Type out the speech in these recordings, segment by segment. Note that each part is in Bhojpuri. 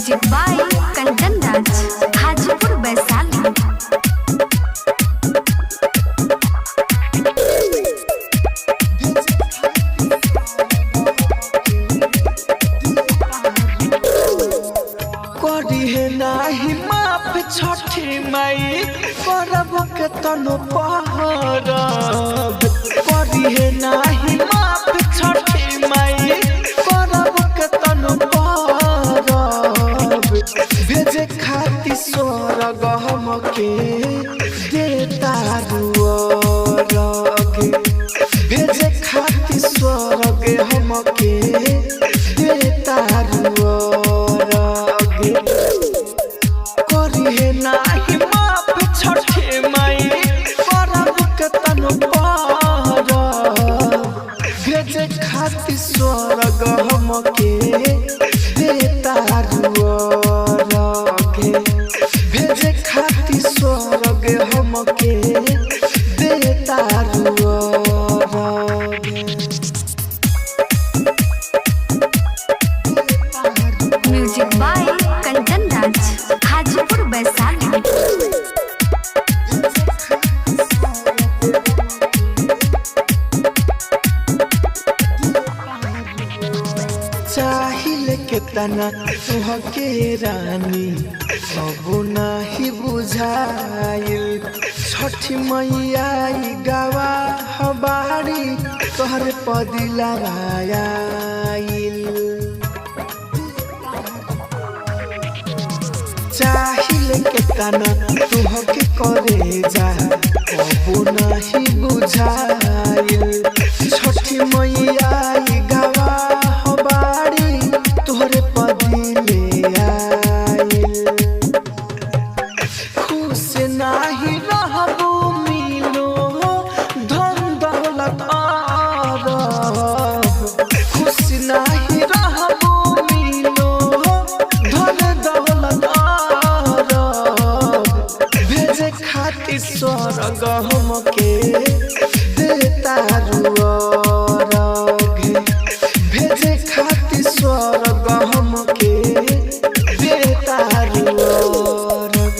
Music by Kanchan Raj, Hajipur Vaishali. नाही माफ छठी माई करब के तनु पहरब करिहे नाही माफ छठी माई करब के तनु पहरब भेजे खाती स्वर्ग हमके देता रुअरग भेजे खाती स्वर्ग हमके देता रुअरग करिहे नाही माफ छठी माई करब के तनु पहरब भेजे खाती स्वर्ग हमके देता रुअरग भेजे खाती स्वर्ग हमके देता रुअरग। Music by Kanchan Raj, Hajipur Vaishali. चाहिए के तना तुहके रानी अब नहीं बुझाइल छठी मैया गवा हबारी तोहर पदिला आइल चाहिए के तना तुहके करे जा अब नहीं बुझाइल छठी मैया गवा हबारी तोहरे पदिले आइल खुश नाही रहबू मिलो धन दौलत आरब खुश नाही रहबू मिलो धन दौलत आरब भेजे खाती स्वर्ग हमके देता रुअरग भेजे खाती स्वर्ग हमके देता रुअरग।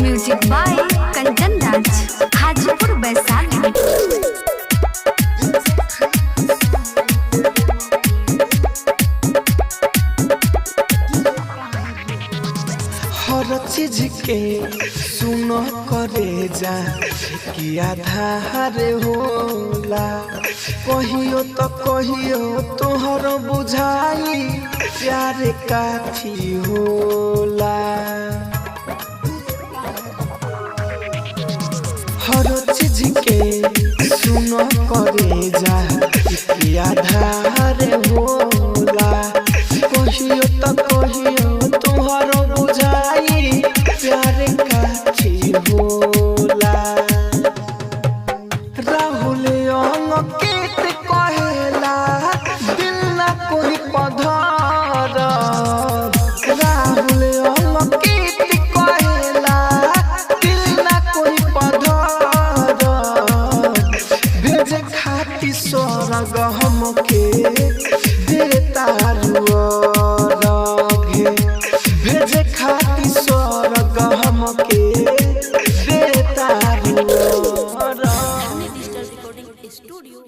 Music by Kanchan Raj, Hajipur Vaishali. हर चीज के सुनो करे जा कि आधार होला कहियो तो कहियो तोहर बुझाई प्यार काठी होला हर चीज के सुनो करे जा कि आधार होला कहियो तो कहियो तोहर बुझाई प्यार काठी होला राहुल अंकित कहेला दिल ना कोई पधार राहुल अंकित कहेला दिल ना कोई पधार भेजे खाती स्वर्ग हमके देता रुअरग भेजे खाती स्वर्ग हमके देता रुअरग। Digital recording studio.